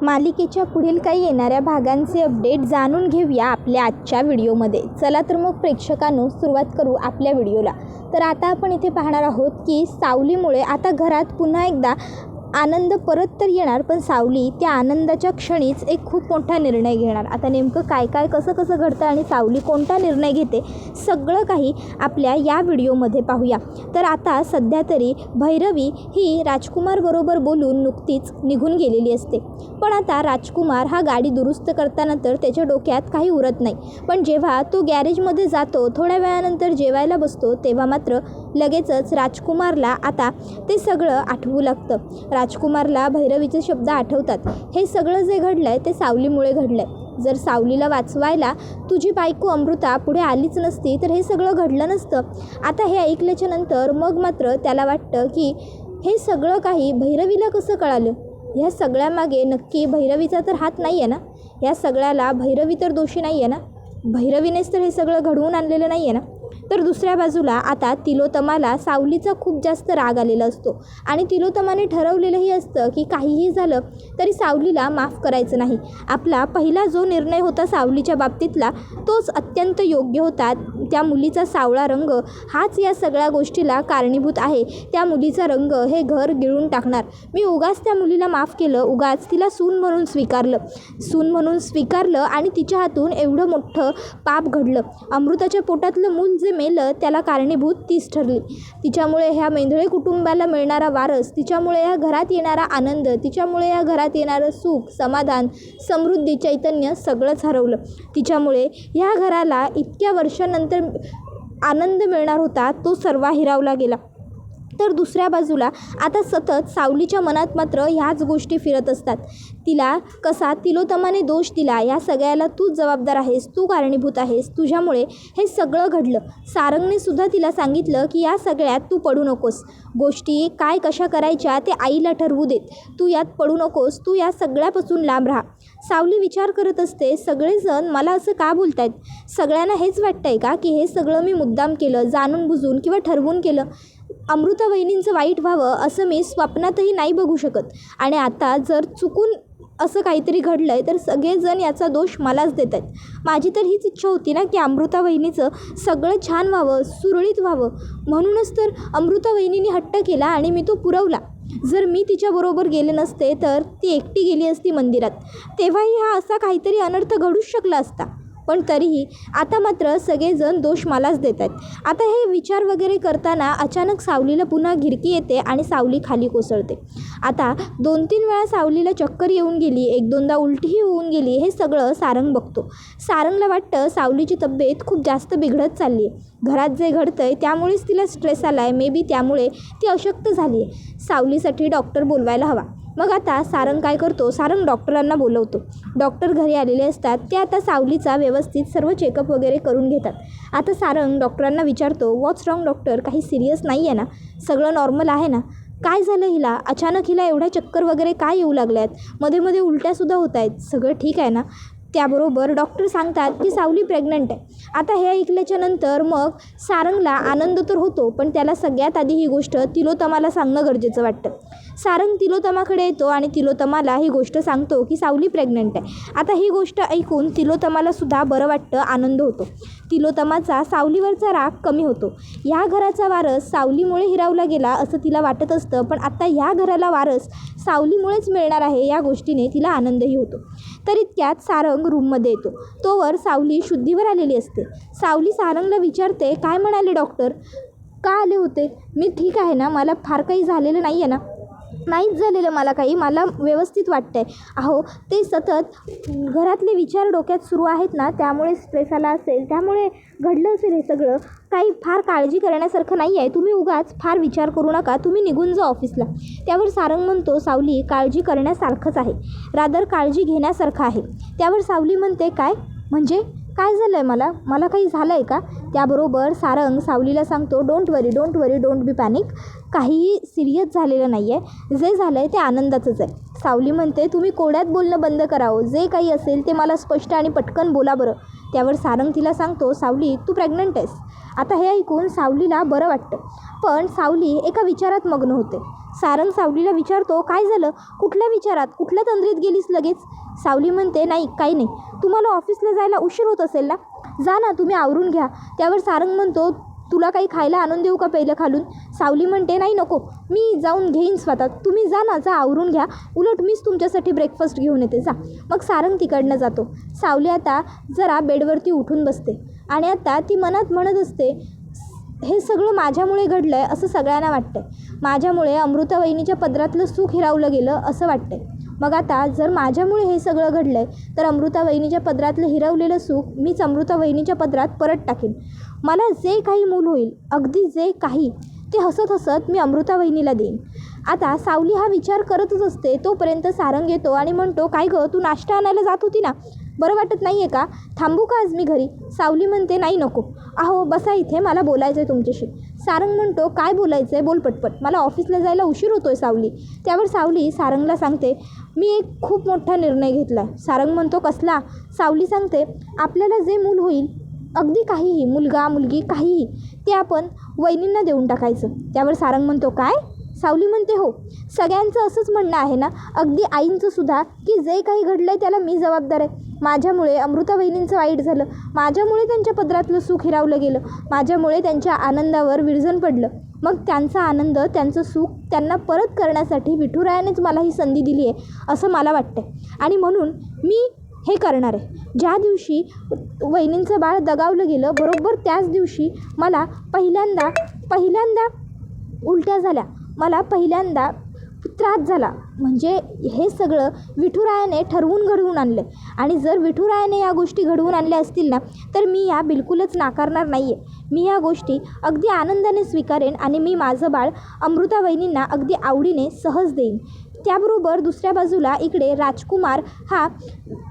मालिकेच्या पुढील काही येणाऱ्या भागांचे अपडेट जाणून घेऊया आपल्या आजच्या व्हिडिओमध्ये. चला तर मग प्रेक्षकांनो सुरुवात करू आपल्या व्हिडिओला. तर आता आपण इथे पाहणार आहोत की सावलीमुळे आता घरात पुन्हा एकदा आनंद परत तर येणार, पण सावली त्या आनंदाच्या क्षणीच एक खूप मोठा निर्णय घेणार. आता नेमकं काय काय कसं कसं घडतं आणि सावली कोणता निर्णय घेते सगळं काही आपल्या या व्हिडिओमध्ये पाहूया. तर आता सध्या तरी भैरवी ही राजकुमार बरोबर बोलून नुकतीच निघून गेलेली असते. पण आता राजकुमार हा गाडी दुरुस्त करताना तर त्याच्या डोक्यात काही उरत नाही. पण जेव्हा तो गॅरेजमध्ये जातो, थोड्या वेळानंतर जेवायला बसतो, तेव्हा मात्र लगेचच राजकुमारला आता ते सगळं आठवू लागतं. राजकुमारला भैरवीचे शब्द आठवतात. हे सगळं जे घडलं आहे ते सावलीमुळे घडलं आहे. जर सावलीला वाचवायला तुझी बायको अमृता पुढे आलीच नसती तर हे सगळं घडलं नसतं. आता हे ऐकल्याच्या नंतर मग मात्र त्याला वाटतं की हे सगळं काही भैरवीला कसं कळालं. ह्या सगळ्यामागे नक्की भैरवीचा तर हात नाही आहे ना. ह्या सगळ्याला भैरवी तर दोषी नाही आहे ना. भैरवीनेच तर हे सगळं घडवून आणलेलं नाही आहे ना. तर दुसऱ्या बाजूला आता तिलोत्तमाला सावलीचा खूप जास्त राग आलेला असतो आणि तिलोत्तमाने ठरवलेलंही असतं की काहीही झालं तरी सावलीला माफ करायचं नाही. आपला पहिला जो निर्णय होता सावलीच्या बाबतीतला तोच अत्यंत योग्य होता. त्या मुलीचा सावळा रंग हाच या सगळ्या गोष्टीला कारणीभूत आहे. त्या मुलीचा रंग हे घर गिळून टाकणार. मी उगाच त्या मुलीला माफ केलं, उगाच तिला सून म्हणून स्वीकारलं आणि तिच्या हातून एवढं मोठं पाप घडलं. अमृताच्या पोटातलं मूल जे मेलं त्याला कारणीभूत तीच ठरली. तिच्यामुळे ह्या मेंढळे कुटुंबाला मिळणारा वारस, तिच्यामुळे या घरात येणारा आनंद, तिच्यामुळे या घरात येणारं सुख, समाधान, समृद्धी, चैतन्य सगळंच हरवलं. तिच्यामुळे ह्या घराला इतक्या वर्षांनंतर आनंद मिळणार होता तो सर्व हिरावला गेला. तर दुसऱ्या बाजूला आता सतत सावलीच्या मनात मात्र ह्याच गोष्टी फिरत असतात. तिला कसा तिलोत्तमाने दोष दिला, या सगळ्याला तूच जबाबदार आहेस, तू कारणीभूत आहेस, तुझ्यामुळे हे सगळं घडलं. सारंगने सुद्धा तिला सांगितलं की या सगळ्यात तू पडू नकोस. गोष्टी काय कशा करायच्या ते आईला ठरवू देत, तू यात पडू नकोस, तू या सगळ्यापासून लांब राहा. सावली विचार करत असते, सगळेजण मला असं का बोलतायत. सगळ्यांना हेच वाटतंय का की हे सगळं मी मुद्दाम केलं, जाणून बुजून किंवा ठरवून केलं. अमृता वहिनींचं वाईट व्हावं असं मी स्वप्नातही नाही बघू शकत. आणि आता जर चुकून असं काहीतरी घडलं आहे तर सगळेजण याचा दोष मलाच देत आहेत. माझी तर हीच इच्छा होती ना की अमृता वहिनीचं सगळं छान व्हावं, सुरळीत व्हावं. म्हणूनच तर अमृता वहिनींनी हट्ट केला आणि मी तो पुरवला. जर मी तिच्याबरोबर गेले नसते तर ती एकटी गेली असती मंदिरात, तेव्हाही हा असा काहीतरी अनर्थ घडूच शकला असता. पण तरीही आता मात्र सगळेजण दोष मलाच देत आहेत. आता हे विचार वगैरे करताना अचानक सावलीला पुन्हा गिरकी येते आणि सावली खाली कोसळते. आता 2-3 वेळा सावलीला चक्कर येऊन गेली, 1-2दा उलटीही होऊन गेली. हे सगळं सारंग बघतो. सारंगला वाटतं सावलीची तब्येत खूप जास्त बिघडत चालली आहे. घरात जे घडतं आहे त्यामुळेच तिला स्ट्रेस आला आहे. मे बी त्यामुळे ती अशक्त झाली आहे. सावलीसाठी डॉक्टर बोलवायला हवा. मग आता सारंग काय करतो, सारंग डॉक्टरांना बोलवतो. डॉक्टर घरी आलेले असतात. ते आता सावलीचा व्यवस्थित सर्व चेकअप वगैरे करून घेतात. आता सारंग डॉक्टरांना विचारतो, व्हॉट्स रॉंग डॉक्टर, काही सिरियस नाही आहे ना, सगळं नॉर्मल आहे ना, काय झालं हिला, अचानक हिला एवढ्या चक्कर वगैरे काय येऊ लागल्या आहेत, मध्ये मध्ये उलट्यासुद्धा होत आहेत, सगळं ठीक आहे ना. त्याबरोबर डॉक्टर सांगतात की सावली प्रेग्नंट आहे. आता हे ऐकल्याच्या नंतर मग सारंगला आनंद तर होतो, पण त्याला सगळ्यात आधी ही गोष्ट तिलोत्तमाला सांगणं गरजेचं वाटतं. सारंग तिलोत्तमाकडे येतो आणि तिलोत्तमाला ही गोष्ट सांगतो की सावली प्रेग्नंट आहे. आता ही गोष्ट ऐकून तिलोत्तमाला सुद्धा बरं वाटतं, आनंद होतो. तिलोत्तमाचा सावलीवरचा राग कमी होतो. ह्या घराचा वारस सावलीमुळे हिरावला गेला असं तिला वाटत असतं, पण आता ह्या घराला वारस सावलीमुळेच मिळणार आहे या गोष्टीने तिला आनंदही होतो. तर इतक्यात सारंग रूममध्ये येतो. तोवर सावली शुद्धीवर आलेली असते. सावली सारंगला विचारते, काय म्हणाले डॉक्टर, का आले होते. मी ठीक आहे ना, मला फार काही झालेलं नाही आहे ना. नाहीच झालेलं मला काही, मला व्यवस्थित वाटतं आहे. अहो ते सतत घरातले विचार डोक्यात सुरू आहेत ना, त्यामुळे स्ट्रेस आला असेल, त्यामुळे घडलं असेल हे सगळं. काही फार काळजी करण्यासारखं नाही आहे. तुम्ही उगाच फार विचार करू नका, तुम्ही निघून जा ऑफिसला. त्यावर सारंग म्हणतो, सावली काळजी करण्यासारखंच आहे, रादर काळजी घेण्यासारखं आहे. त्यावर सावली म्हणते, काय म्हणजे काय झालं आहे, मला काही झालं आहे का. त्याबरोबर सारंग सावलीला सांगतो, don't worry, don't be panic, काहीही सिरियस झालेलं नाही आहे, जे झालं आहे ते आनंदाचंच आहे. सावली म्हणते, तुम्ही कोड्यात बोलणं बंद करावं, जे काही असेल ते मला स्पष्ट आणि पटकन बोला बरं. त्यावर सारंग तिला सांगतो, सावली तू प्रेग्नंट आहेस. आता हे ऐकून सावलीला बरं वाटतं, पण सावली एका विचारात मग्न होते. सारंग सावलीला विचारतो, काय झालं? कुठल्या विचारात, कुठल्या तंद्रीत गेलीस लगेच? सावली म्हणते, नाही काही नाही. तुम्हाला ऑफिसला जायला उशीर होत असेल ना, जा ना, तुम्ही आवरून घ्या. त्यावर सारंग म्हणतो, तुला काही खायला आणून देऊ का पहिलं खालून? सावली म्हणते, नाही नको, मी जाऊन घेईन स्वतः, तुम्ही जा ना, जा आवरून घ्या, उलट मीच तुमच्यासाठी ब्रेकफास्ट घेऊन येते, जा. मग सारंग तिकडनं जातो. सावली आता जरा बेडवरती उठून बसते आणि आता ती मनात म्हणत असते, हे सगळं माझ्यामुळे घडलं आहे असं सगळ्यांना वाटतं आहे. माझ्यामुळे अमृता वहिनीच्या पदरातलं सुख हिरावलं गेलं असं वाटतं आहे. मग आता जर माझ्यामुळे हे सगळं घडलं आहे तर अमृता वहिनीच्या पदरातलं हिरवलेलं सुख मीच अमृता वहिनीच्या पदरात परत टाकेन. मला जे काही मूल होईल, अगदी जे काही, ते हसत हसत मी अमृता वहिनीला देईन. आता सावली हा विचार करतच असते. तोपर्यंत सारंग येतो आणि म्हणतो, काय गं, तू नाश्ता आणायला जात होती ना, बरं वाटत नाही आहे का? थांबू का आज मी घरी? सावली म्हणते, नाही नको, अहो बसा इथे, मला बोलायचं आहे तुमच्याशी. सारंग म्हणतो, काय बोलायचं आहे, बोल पटपट, मला ऑफिसला जायला उशीर होतो आहे सावली. त्यावर सावली सारंगला सांगते, मी एक खूप मोठा निर्णय घेतला आहे. सारंग म्हणतो, कसला? सावली सांगते, आपल्याला जे मूल होईल, अगदी काहीही, मुलगा मुलगी काहीही, ते आपण वहिनींना देऊन टाकायचं. त्यावर सारंग म्हणतो, काय? सावली म्हणते, हो, सगळ्यांचं असंच म्हणणं आहे ना, अगदी आईंचं सुद्धा, की जे काही घडलं आहे त्याला मी जबाबदार आहे. माझ्यामुळे अमृता वहिनींचं वाईट झालं, माझ्यामुळे त्यांच्या पदरातलं सुख हिरावलं गेलं, माझ्यामुळे त्यांच्या आनंदावर विरजण पडलं. मग त्यांचा आनंद, त्यांचं सुख त्यांना परत करण्यासाठी विठुरायानेच मला ही संधी दिली आहे असं मला वाटतं आणि म्हणून मी हे करणार आहे. ज्या दिवशी वहिनींचं बाळ दगावलं गेलं, बरोबर त्याच दिवशी मला पहिल्यांदा उलट्या झाल्या, मला पहिल्यांदा त्रास झाला. म्हणजे हे सगळं विठुरायाने ठरवून घडवून आणलं आणि जर विठुरायाने या गोष्टी घडवून आणल्या असतील ना, तर मी या बिलकुलच नाकारणार नाही आहे. मी या गोष्टी अगदी आनंदाने स्वीकारेन आणि मी माझं बाळ अमृता वहिनींना अगदी आवडीने सहज देईन. त्याबरोबर दुसऱ्या बाजूला इकडे राजकुमार हा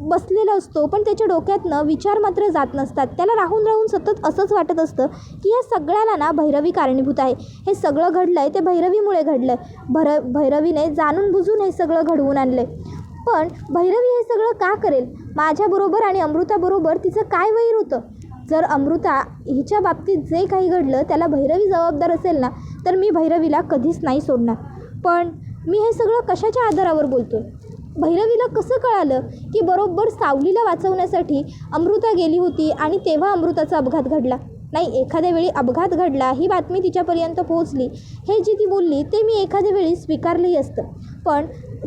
बसलेला असतो, पण त्याच्या डोक्यातनं विचार मात्र जात नसतात. त्याला राहून राहून सतत असंच वाटत असतं की या सगळ्याला ना भैरवी कारणीभूत आहे. हे सगळं घडलं आहे ते भैरवीमुळे घडलं आहे. भैरवीने जाणून बुजून हे सगळं घडवून आणलं आहे. पण भैरवी हे सगळं का करेल? माझ्याबरोबर आणि अमृताबरोबर तिचं काय वैर होतं? जर अमृता हिच्या बाबतीत जे काही घडलं त्याला भैरवी जबाबदार असेल ना, तर मी भैरवीला कधीच नाही सोडणार. पण मी हे सगळं कशाच्या आधारावर बोलतो आहे? भैरवीला कसं कळालं की बरोबर सावलीला वाचवण्यासाठी अमृता गेली होती आणि तेव्हा अमृताचा अपघात घडला? नाही, एखाद्या वेळी अपघात घडला ही बातमी तिच्यापर्यंत पोहोचली, हे जी ती बोलली ते मी एखाद्या वेळी स्वीकारलंही असतं. पण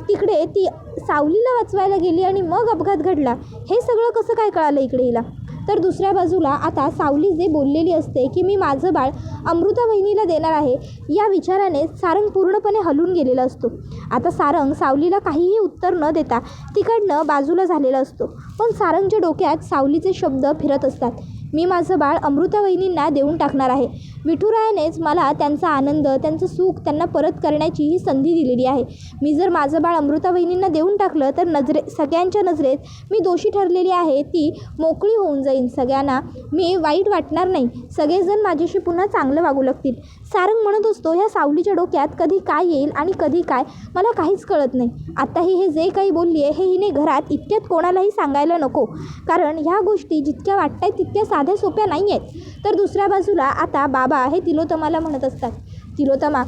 तिकडे ती सावलीला वाचवायला गेली आणि मग अपघात घडला, हे सगळं कसं काय कळालं इकडे हिला? तर दुसऱ्या बाजूला आता सावली जे बोललेली असते की मी माझं बाळ अमृता वहिनीला देणार आहे, या विचाराने सारंग पूर्णपणे हलून गेलेला असतो. आता सारंग सावलीला काहीही उत्तर न देता तिकडनं बाजूला झालेला असतो. पण सारंगच्या डोक्यात सावलीचे शब्द फिरत असतात, मी माझं बाळ अमृता वहिनींना देऊन टाकणार आहे. विठुरायानेच मला त्यांचा आनंद, त्यांचं सुख त्यांना परत करण्याची ही संधी दिलेली आहे. मी जर माझं बाळ अमृता वहिनींना देऊन टाकलं तर सगळ्यांच्या नजरेत मी दोषी ठरलेली आहे, ती मोकळी होऊन जाईन. सगळ्यांना मी वाईट वाटणार नाही, सगळेजण माझ्याशी पुन्हा चांगलं वागू लागतील. सारंग म्हणत असतो, ह्या सावलीच्या डोक्यात कधी काय येईल आणि कधी काय मला काहीच कळत नाही. आत्ताही हे जे काही बोलली आहे हे हिने घरात इतक्यात कोणालाही सांगायला नको, कारण ह्या गोष्टी जितक्या वाटत आहेत तितक्या साध्या सोप्या नाही आहेत. तर दुसऱ्या बाजूला आता बाबा हे तिलोत्तमाला म्हणत असतात, तिलोत्तमा,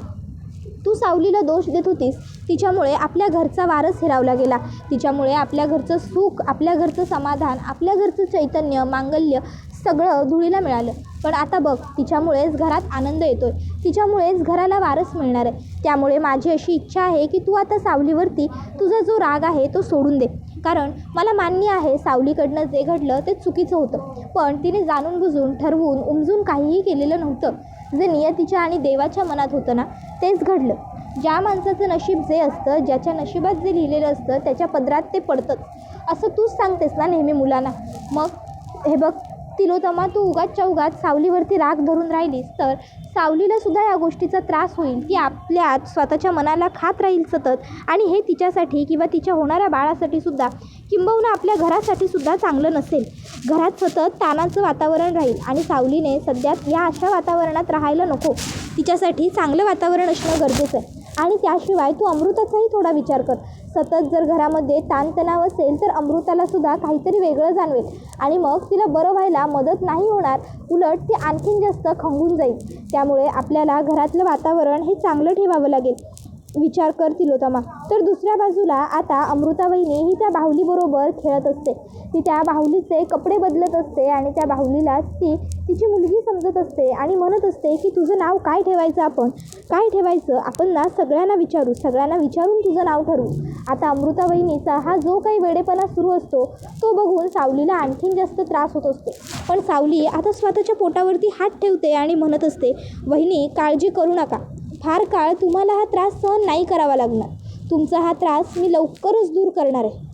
तू सावलीला दोष देत होतीस, तिच्यामुळे आपल्या घरचा वारस हिरावला गेला, तिच्यामुळे आपल्या घरचं सुख, आपल्या घरचं समाधान, आपल्या घरचं चैतन्य, मांगल्य सगळं धुळीला मिळालं. पण आता बघ, तिच्यामुळेच घरात आनंद येतोय, तिच्यामुळेच घराला वारस मिळणार आहे. त्यामुळे माझी अशी इच्छा आहे की तू आता सावलीवरती तुझा जो राग आहे तो सोडून दे. कारण मला मान्य आहे सावलीकडनं जे घडलं ते चुकीचं होतं, पण तिने जाणून बुजून, ठरवून, उमजून काहीही केलेलं नव्हतं. जे नियतीच्या आणि देवाच्या मनात होतं ना, तेच घडलं. ज्या माणसाचं नशीब जे असतं, ज्याच्या नशिबात जे लिहिलेलं असतं त्याच्या पदरात ते पडतंच, असं तूच सांगतेस ना नेहमी मुलांना. मग हे बघ तिलोत्तमा, तू उगाचच्या उगाच सावलीवरती राग धरून राहिलीस तर सावलीला सुद्धा या गोष्टीचा त्रास होईल. ती आपल्या स्वतःच्या मनाला खात राहील सतत, आणि हे तिच्यासाठी किंवा तिच्या होणाऱ्या बाळासाठी सुद्धा, किंबहुना आपल्या घरासाठी सुद्धा चांगलं नसेल. घरात सतत ताणाचं वातावरण राहील आणि सावलीने सध्या या अशा वातावरणात राहायला नको. तिच्यासाठी चांगलं वातावरण असणं गरजेचं आहे. आणि त्याशिवाय तू अमृताचाही थोडा विचार कर. सतत जर घरामध्ये ताणतणाव असेल तर अमृतालासुद्धा काहीतरी वेगळं जाणवेल आणि मग तिला बरं व्हायला मदत नाही होणार, उलट ती आणखीन जास्त खंगून जाईल. त्यामुळे आपल्याला घरातलं वातावरण हे चांगलं ठेवावं लागेल. विचार कर तिलोत्तमा. तर दुसऱ्या बाजूला आता अमृता वहिनी ही त्या बाहुलीबरोबर खेळत असते. ती त्या बाहुलीचे कपडे बदलत असते आणि त्या बाहुलीला ती तिची मुलगी समजत असते आणि म्हणत असते की तुझं नाव काय ठेवायचं, आपण काय ठेवायचं, आपण ना सगळ्यांना विचारून तुझं नाव ठरवू. आता अमृता वहिनीचा हा जो काही वेडेपणा सुरू असतो तो बघून सावलीला आणखीन जास्त त्रास होत असतो. पण सावली आता स्वतःच्या पोटावरती हात ठेवते आणि म्हणत असते, वहिनी काळजी करू नका, फार काळ तुम्हाला हा त्रास सहन नाही करावा लागणार. तुमचा हा त्रास मी लवकरच दूर करणार आहे.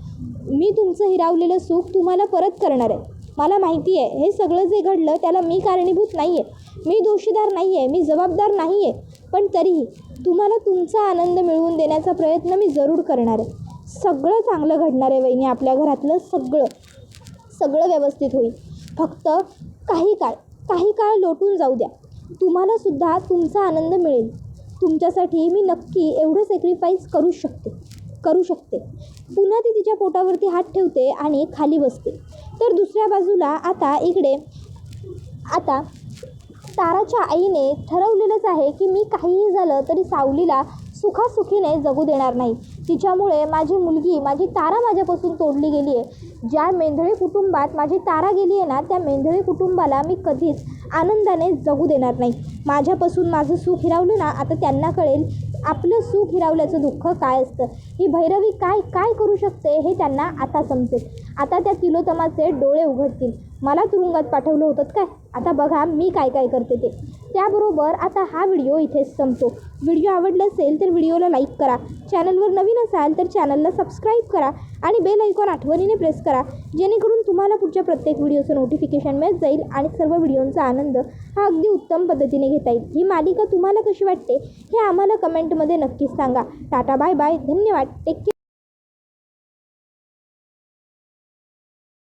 मी तुमचं हिरावलेलं सुख तुम्हाला परत करणार आहे. मला माहिती आहे हे सगळं जे घडलं त्याला मी कारणीभूत नाही आहे, मी दोषीदार नाही आहे, मी जबाबदार नाही आहे. पण तरीही तुम्हाला तुमचा आनंद मिळवून देण्याचा प्रयत्न मी जरूर करणार आहे. सगळं चांगलं घडणार आहे वहिनी, आपल्या घरातलं सगळं व्यवस्थित होईल. फक्त काही काळ लोटून जाऊ द्या. तुम्हालासुद्धा तुमचा आनंद मिळेल. तुमच्यासाठी मी नक्की एवढं सॅक्रिफाईस करू शकते. पुन्हा ती तिच्या पोटावरती हात ठेवते आणि खाली बसते. तर दुसऱ्या बाजूला आता ताराच्या आईने ठरवलेलंच आहे की मी काहीही झालं तरी सावलीला सुखासुखीने जगू देणार नाही. तिच्यामुळे माझी मुलगी, माझी तारा माझ्यापासून तोडली गेली आहे. ज्या मेंढळे कुटुंबात माझी तारा गेली आहे ना, त्या मेंढळे कुटुंबाला मी कधीच आनंदाने जगू देणार नाही. माझ्यापासून माझं सुख हिरावलं ना, आता त्यांना कळेल आपलं सुख हिरावल्याचं दुःख काय असतं. ही भैरवी काय करू शकते हे त्यांना आता समजेल. आता त्या तिलोत्तमाचे डोळे उघडतील. मला तुरुंगात पाठवलं होतं काय, आता बघा मी काय करते ते. त्याबरोबर आता हा व्हिडिओ इथेच संपतो. व्हिडिओ आवडला असेल तर व्हिडिओला लाईक करा. चॅनलवर नवीन असाल तर चॅनलला सबस्क्राईब करा आणि बेल आयकॉन आठवणीने प्रेस करा, जेणेकरून तुम्हाला पुढच्या प्रत्येक व्हिडिओचं नोटिफिकेशन मिळत जाईल आणि सर्व व्हिडिओंचा आनंद हा अगदी उत्तम पद्धतीने घेता येईल. ही मालिका तुम्हाला कशी वाटते हे आम्हाला कमेंटमध्ये नक्कीच सांगा. टाटा, बाय बाय, धन्यवाद, टेक केअर.